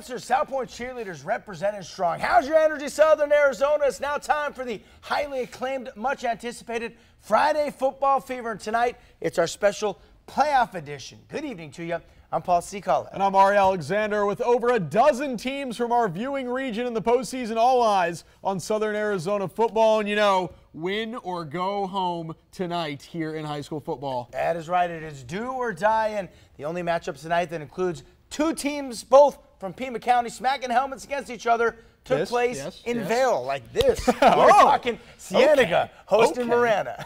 Lancers, South Pointe cheerleaders representing strong. How's your energy, Southern Arizona? It's now time for the highly acclaimed, much anticipated Friday Football Fever. And tonight, it's our special playoff edition. Good evening to you. I'm Paul Seacolla. And I'm Ari Alexander. With over a dozen teams from our viewing region in the postseason, all eyes on Southern Arizona football. And you know, win or go home tonight here in high school football. That is right. It is do or die. And the only matchup tonight that includes two teams, both from Pima County, smacking helmets against each other, took place in Vail, like this. We're talking Cienega hosting Marana.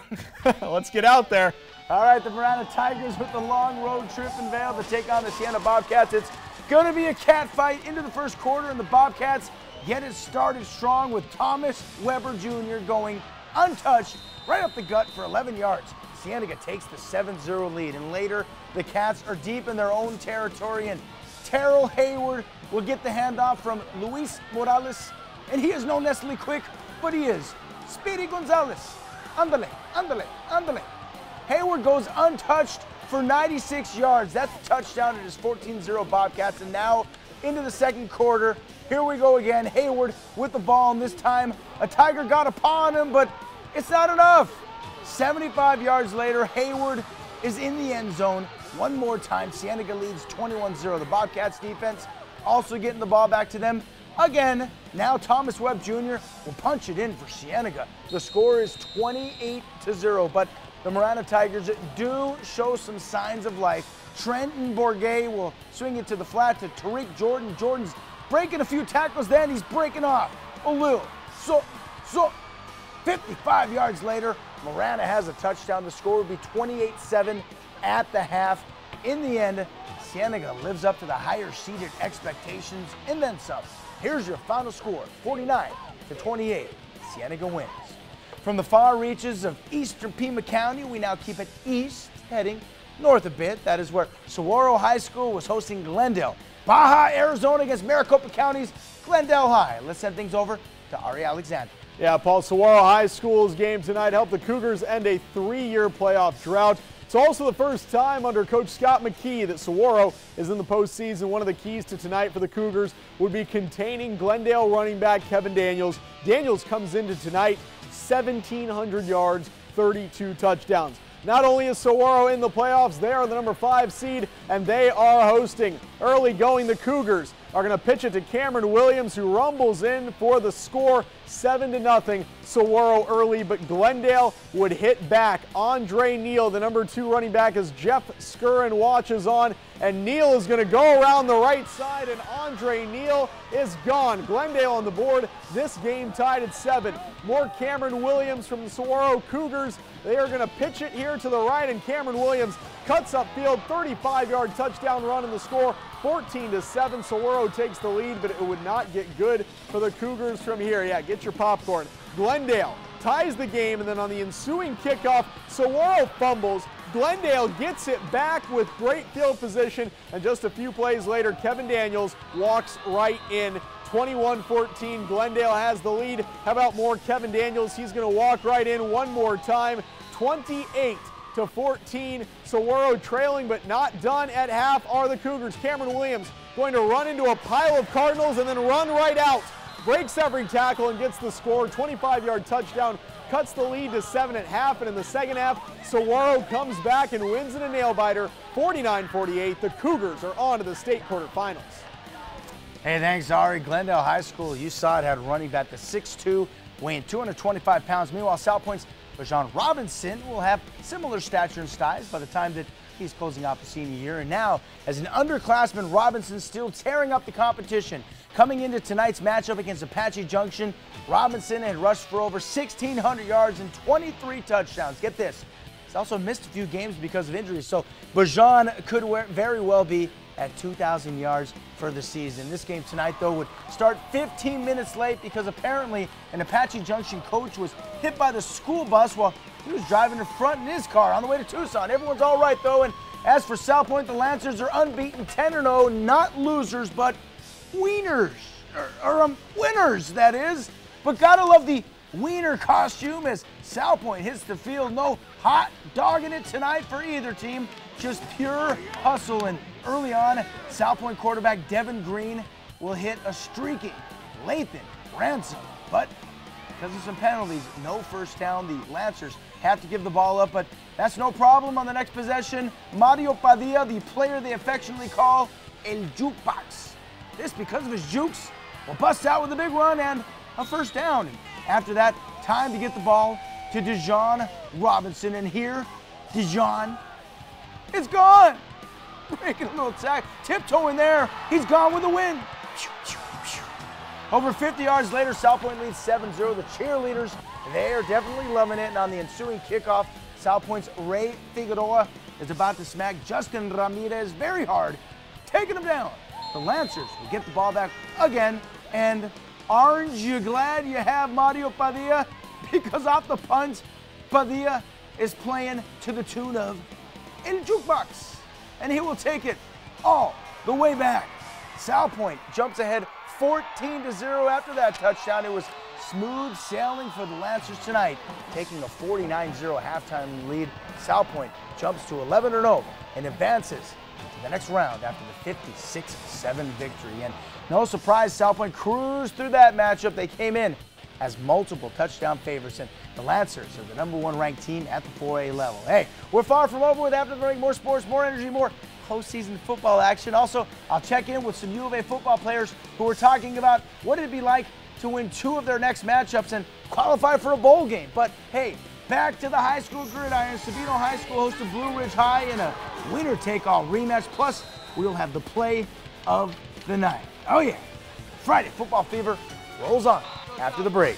Let's get out there. All right, the Marana Tigers with the long road trip in Vail to take on the Cienega Bobcats. It's going to be a cat fight into the first quarter, and the Bobcats get it started strong with Thomas Weber Jr. going untouched right up the gut for 11 yards. Cienega takes the 7-0 lead, and later the Cats are deep in their own territory, and Terrell Hayward will get the handoff from Luis Morales, and he is no necessarily quick, but he is Speedy Gonzalez. Andale, andale, andale. Hayward goes untouched for 96 yards. That's a touchdown. It is 14-0 Bobcats, and now into the second quarter. Here we go again. Hayward with the ball, and this time a Tiger got upon him, but it's not enough. 75 yards later, Hayward is in the end zone. One more time, Cienega leads 21-0. The Bobcats defense also getting the ball back to them. Again, now Thomas Webb Jr. will punch it in for Cienega. The score is 28-0, but the Marana Tigers do show some signs of life. Trenton Bourget will swing it to the flat to Tariq Jordan. Jordan's breaking a few tackles, then he's breaking off. So 55 yards later, Marana has a touchdown. The score would be 28-7 at the half. In the end, Cienega lives up to the higher seeded expectations and then some. Here's your final score, 49-28. Cienega wins. From the far reaches of eastern Pima County, we now keep it east, heading north a bit. That is where Saguaro High School was hosting Glendale. Baja, Arizona against Maricopa County's Glendale High. Let's send things over to Ari Alexander. Yeah, Paul, Saguaro High School's game tonight helped the Cougars end a 3-year playoff drought. It's also the first time under Coach Scott McKee that Saguaro is in the postseason. One of the keys to tonight for the Cougars would be containing Glendale running back Kevin Daniels. Daniels comes into tonight 1,700 yards, 32 touchdowns. Not only is Saguaro in the playoffs, they are the number 5 seed, and they are hosting. Early going, the Cougars are going to pitch it to Cameron Williams, who rumbles in for the score, 7-0. Saguaro early, but Glendale would hit back. Andre Neal, the number 2 running back, as Jeff Skurin watches on, and Neal is going to go around the right side, and Andre Neal is gone. Glendale on the board. This game tied at 7. More Cameron Williams from the Saguaro Cougars. They are going to pitch it here to the right, and Cameron Williams cuts upfield, 35-yard touchdown run in the score, 14-7. Saguaro takes the lead, but it would not get good for the Cougars from here. Yeah, get your popcorn. Glendale ties the game, and then on the ensuing kickoff, Saguaro fumbles. Glendale gets it back with great field position, and just a few plays later, Kevin Daniels walks right in. 21-14, Glendale has the lead. How about more Kevin Daniels? He's going to walk right in one more time. 28-14, Saguaro trailing, but not done at half are the Cougars. Cameron Williams going to run into a pile of Cardinals and then run right out. Breaks every tackle and gets the score. 25-yard touchdown, cuts the lead to 7 at half, and in the second half, Saguaro comes back and wins in a nail-biter, 49-48. The Cougars are on to the state quarterfinals. Hey, thanks, Ari. Glendale High School, you saw it, had running back the 6'2", weighing 225 pounds. Meanwhile, South Pointe's Bajan Robinson will have similar stature and size by the time that he's closing out the senior year. And now, as an underclassman, Robinson still tearing up the competition. Coming into tonight's matchup against Apache Junction, Robinson had rushed for over 1,600 yards and 23 touchdowns. Get this, he's also missed a few games because of injuries, so Bajan could very well be at 2,000 yards for the season. This game tonight, though, would start 15 minutes late because apparently an Apache Junction coach was hit by the school bus while he was driving in front in his car on the way to Tucson. Everyone's all right, though, and as for South Pointe, the Lancers are unbeaten, 10-0, not losers, but wieners, or winners, that is. But gotta love the wiener costume as South Pointe hits the field. No hot dogging it tonight for either team. Just pure hustle. And early on, South Pointe quarterback Devin Green will hit a streaking Lathan Ransom, but because of some penalties, no first down. The Lancers have to give the ball up, but that's no problem on the next possession. Mario Padilla, the player they affectionately call El Jukebox. This, because of his jukes, will bust out with a big run and a first down. After that, time to get the ball to Dejon Robinson, and here, Dejon is gone. Breaking a little tack, tiptoeing there. He's gone with the win. Over 50 yards later, South Pointe leads 7-0. The cheerleaders, they are definitely loving it. And on the ensuing kickoff, South Pointe's Ray Figueroa is about to smack Justin Ramirez very hard, taking him down. The Lancers will get the ball back again. And aren't you glad you have Mario Padilla? Because off the punt, Padilla is playing to the tune of El Jukebox. And he will take it all the way back. South Pointe jumps ahead 14-0 after that touchdown. It was smooth sailing for the Lancers tonight, taking a 49-0 halftime lead. South Pointe jumps to 11-0 and advances to the next round after the 56-7 victory. And no surprise, South Pointe cruised through that matchup. They came in as multiple touchdown favorites, and the Lancers are the #1 ranked team at the 4A level. Hey, we're far from over with. After the break, more sports, more energy, more postseason football action. Also, I'll check in with some U of A football players who are talking about what it'd be like to win 2 of their next matchups and qualify for a bowl game. But hey, back to the high school gridiron. Sabino High School hosted Blue Ridge High in a winner-take-all rematch. Plus, we'll have the play of the night. Oh yeah, Friday Football Fever rolls on after the break.